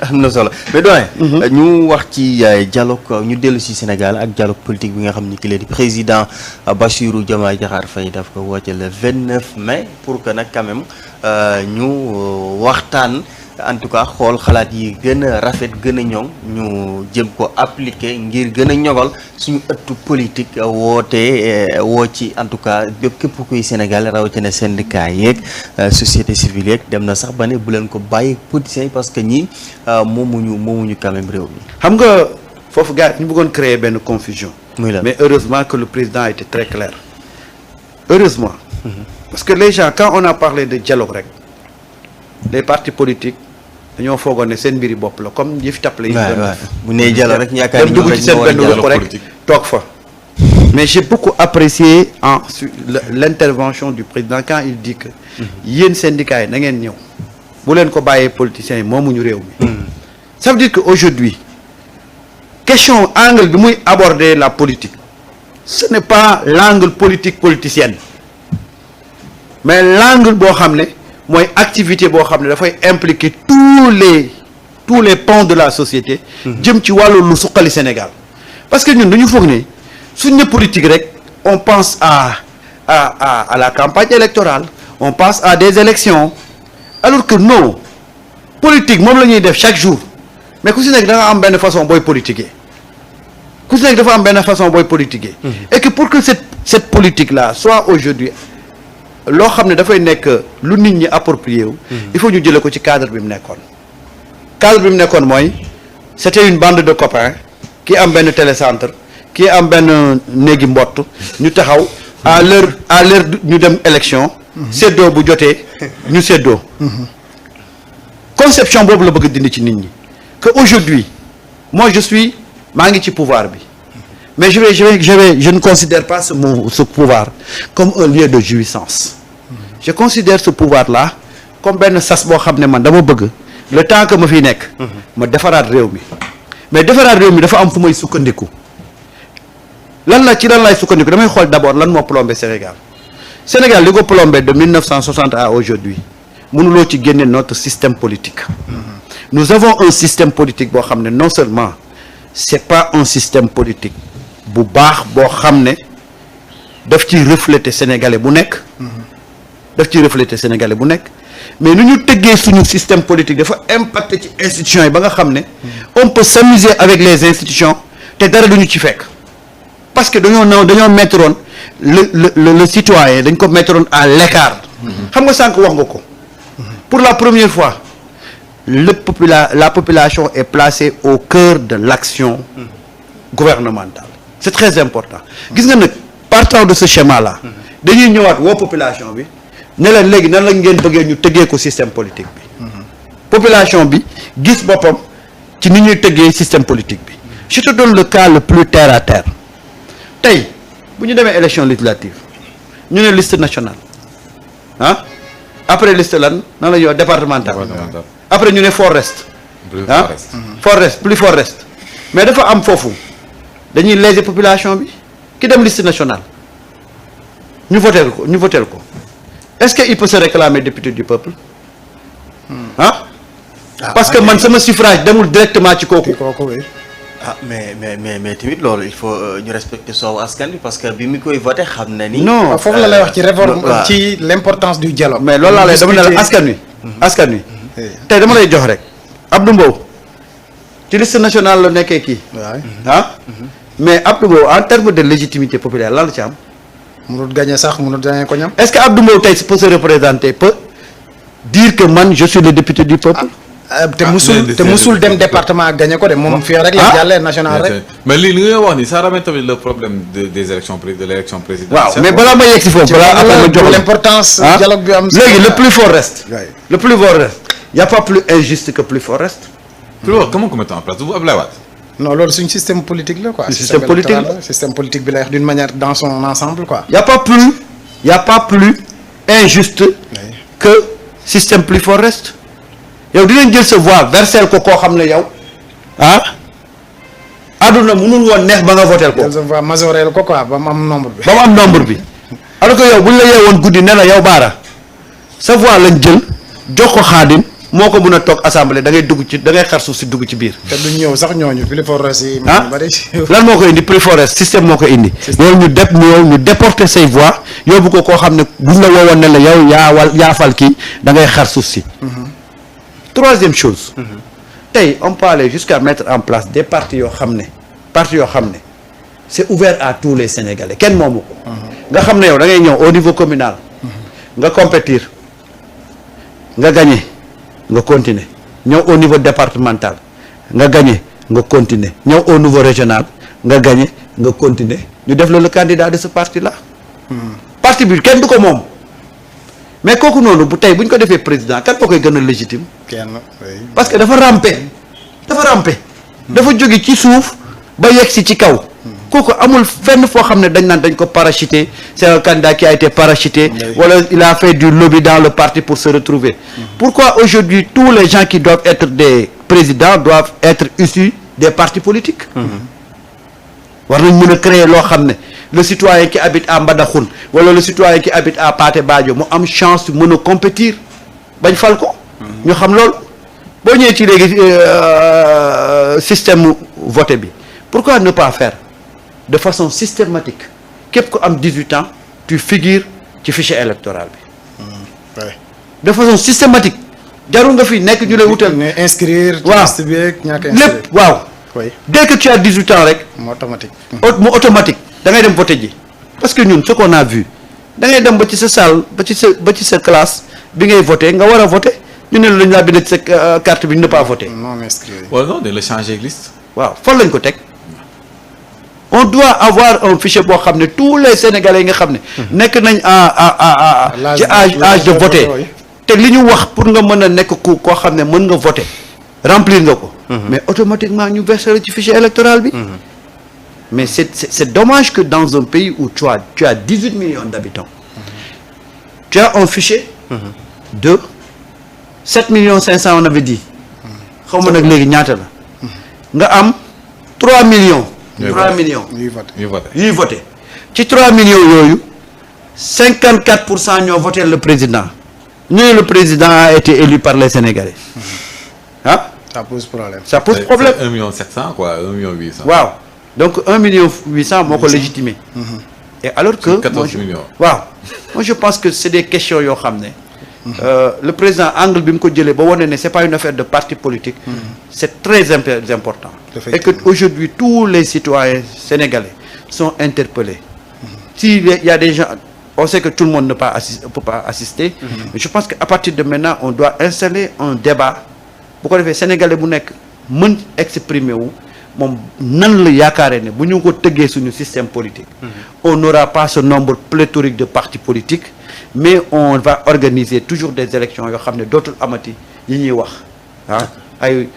am na solo mais doyen. ñu wax ci dialogue ñu dellu si Sénégal ak dialogue politique bi nga xam ni ki lee di président Bassirou Diomaye Diakhar Faye daf ko woote le 29 mai pour que nag quand même ñu waxtaan en tout cas xool xalaat yi gën a rafet gën a ñoŋ ñu jëm ko appliquer ngir gën a ñogal suñu ëttu politique woo ci en tout cas bépp képp kuy Sénégal rawatina syndicat yeeg société civile yeeg dem na sax ba ne bu leen ko bàyyi politiciens yi parce que ñii moomuñu quand même réew mi. xam nga foofu gars ñu bëggoon créer benn confusion. muy la mais heureusement que le président a été très clair. heureusement. parce que les gens quand on a parlé de dialogue rek les partis politiques. dañoo foogoon ne seen mbiri bopp la comme yëfi tappale yi bu nee dialogue rek yaakaar ni dugg ci seen benn bopp rek toog fa mais j'ai beaucoup apprécié l'intervention du président quand il dit que yéen syndicats yi na ngeen ñëw bu leen ko bàyyee politiciens yi moomuñu réew mi ça veut dire que aujourd'hui question angle bi muy aborder la politique ce n'est pas l'angle politique politicienne mais l'angle boo xam ne mooy activité boo xam ne dafay impliquer tous les pans de la société jëm ci wàllu lu suqali Sénégal parce que ñun dañu foog ne suñ ne politique rek on pense à la campagne électorale on pense à des élections alors que non politique moom la ñuy def chaque jour mais ku si nekk da nga am benn façon booy politiquer ku si nekk dafa am benn façon booy politiquer et que pour que cette politique là soit aujourd'hui loo xam ne dafay nekk lu nit ñi approprié wu il faut ñu jëlee ko ci cadre bi mu nekkoon mooy c'était une bande de copains qui am benn télécentre qui am benn néegi mbott ñu taxaw à l'heure ñu dem élection séddoo bu jotee ñu séddoo conception boobu la bëgg dindi ci nit ñi que aujourd'hui moi maa ngi ci pouvoir bi mais je ne considère pas ce pouvoir comme un lieu de jouissance je considère ce pouvoir là comme benn sas boo xam ne man dama bëgg le temps que ma fiy nekk ma defaraat réew mi mais defaraat réew mi dafa am fu may sukkandiku lan lay sukkandiku damay xool d'abord lan moo plombé Sénégal li ko plombé de 1960 à aujourd'hui mënuloo ci génne notre système politique nous avons un système politique boo xam ne non seulement c'est pas un système politique bu baax boo xam ne daf ci refléter sénégalais bu nekk mais nu ñu tëggee suñu système politique dafa impacter ci institutions yi ba nga xam ne on peut s'amuser avec les institutions te dara duñu ci fekk parce que dañoo mettroon le citoyen dañ ko mettroon à l'écart xam nga sànq wax nga ko pour la première fois la population est placée au cœur de l'action gouvernementale c'est très important gis nga nag partant de ce schéma là dañuy ñëwaat woo population bi ne leen léegi nan la ngeen bëggee ñu tëggee ko système politique bi population bi gis boppam ci ni ñuy tëggee système politique bi je te donne le cas le plus terre à terre tey bu ñu demee élection législative ñu ne liste nationale après liste lan nan la ñuy wax départementale après ñu ne fort reste plus fort reste mais dafa am foofu dañuy léser population bi ki dem liste nationale ñu voteel ko est-ce que il peut se réclamer député du peuple parce que man sama suffrage demul directement ci kooku mais tamit loolu il faut ñu respecter soowu askan bi parce que bi mu koy voté xam na ni non foofu la lay wax ci réforme ci l'importance du dialogue mais loolu laa lay dama ne la askan wi tey dama lay jox rek Abdou Mbow ci liste nationale la nekkee kii mais Abdou Mbow en termes de légitimité populaire lan la ci am mënut gagner sax mënut gagner ko ñam est-ce que Abdou Mbow tey peut se représenter peut dire que man je suis le député du peuple te musul dem département ak gagné ko de moom fii rek la jàllee national rek mais lii li nga wax ni ça ramène tamit le problème des élections de l'élection présidentielle waaw mais balaa ma yegg si foofu balaa après ma jox l'importance dialogue bi am léegi le plus fort reste y a pas plus injuste que plus fort reste comment qu'on met en place vous Abdoulaye Wade non loolu suñu système politique la quoi système politique bi lay wax d'une manière dans son ensemble quoi y a pas plus injuste que système plus fort reste yow dinañ jël sa voix versel ko koo xam ne yow àdduna mënul woon neex ba nga votel ko sa voix majorel ko quoi ba mu am nombre bi alors que yow buñ la yeewoon guddi ne la yow baara sa voix lañ jël jox ko Xaadim moo ko mën a toog assemblée da ngay dugg ci da ngay xar suuf si dugg ci biir. te duñ ñëw sax ñooñu plus fort si. lan moo ko indi plus fort système moo ko indi. loolu ñu déporter say voix yóbbu ko koo xam ne buñ la woowoon ne la yow yaa fal kii da ngay xar suuf si. troisième chose. tey on peut aller jusqu'à mettre en place des partis yoo xam ne c'est ouvert à tous les Sénégalais kenn moomu ko. nga xam ne yow da ngay ñëw au niveau communal. nga compétir nga gagné nga continuer ñëw au niveau départemental nga gagné nga continuer ñëw au niveau régional nga gagné nga continuer ñu def la le candidat de ce parti là. parti bi kenn du ko moom mais kooku noonu bu tey bu ñu ko defee président kan moo koy gën a légitime. kenn parce que dafa ramper dafa jóge ci suuf ba yegg si ci kaw. kooku amul fenn foo xam ne dañ naan dañ ko parachuté c'est un candidat qui a été parachuté wala il a fait du lobby dans le parti pour se retrouver. Pourquoi aujourd'hui tous les gens qui doivent être des présidents doivent être issus des partis politiques. war nañ mën a créer loo xam ne le citoyen qui habite à Mbadakhoune wala le citoyen qui habite à Pathé Badio mu am chance mën a compétir bañ fal ko. ñu xam loolu boo ñëwee ci léegi système voté bi pourquoi ne pas faire de façon systématique képp ku am 18 ans tu figures ci fichier électoral bi. de façon systématique jarul nga fi nekk ñu lay wutal. inscrire. waaw liste bi ak ñàkk a inscrire lépp waaw. dès que tu as 18 ans rek. mu automatique. mu automatique da ngay dem voter ji parce que ñun ce qu'on a vu da ngay dem ba ci sa salle ba ci sa classe bi ngay voter nga war a voter ñu ne la dañu laa bind ci sa carte bi ne pas voter. non inscrit. wala non de le changer liste. waaw fan lañ ko teg. on doit avoir un fichier boo xam ne tous les Sénégalais yi nga xam ne. nekk nañ ci âge de voter te li ñu wax pour nga mën a nekk koo xam ne mën nga voter remplir nga ko. mais automatiquement ñu verser ci fichier électoral bi. mais c'est dommage que dans un pays où tu as 18 millions d'habitants. tu as un fichier. de 7 millions 500 on avait dit. xaw ma nag léegi ñaata la. nga am 3 millions. 3 millions yuy voté ci 3 millions yooyu 54% ñoo voté le président ñu ne le président a été élu par les Sénégalais ah. ça pose problème. ça pose problème 1 million 700 quoi 1 million 800. waaw donc 1 million 800 moo ko légitimé. et alors que 14 millions. waaw moi je pense que c'est des questions yoo xam ne. le président angle bi mu ko jëlee ba wane ne c'est pas une affaire de parti politique. c'est très important. et que aujourd'hui tous les citoyens sénégalais sont interpellés. S'il y a des gens, on sait que tout le monde ne peut pas assister. Mais je pense qu'à partir de maintenant on doit installer un débat bu ko defee sénégalais bu nekk mën exprimer wu moom nan la yaakaaree ne bu ñu ko tëggee suñu système politique. on n'aura pas ce nombre pléthorique de partis politiques. mais on va organiser toujours des élections yoo xam ne dootul amati yi ñuy wax ay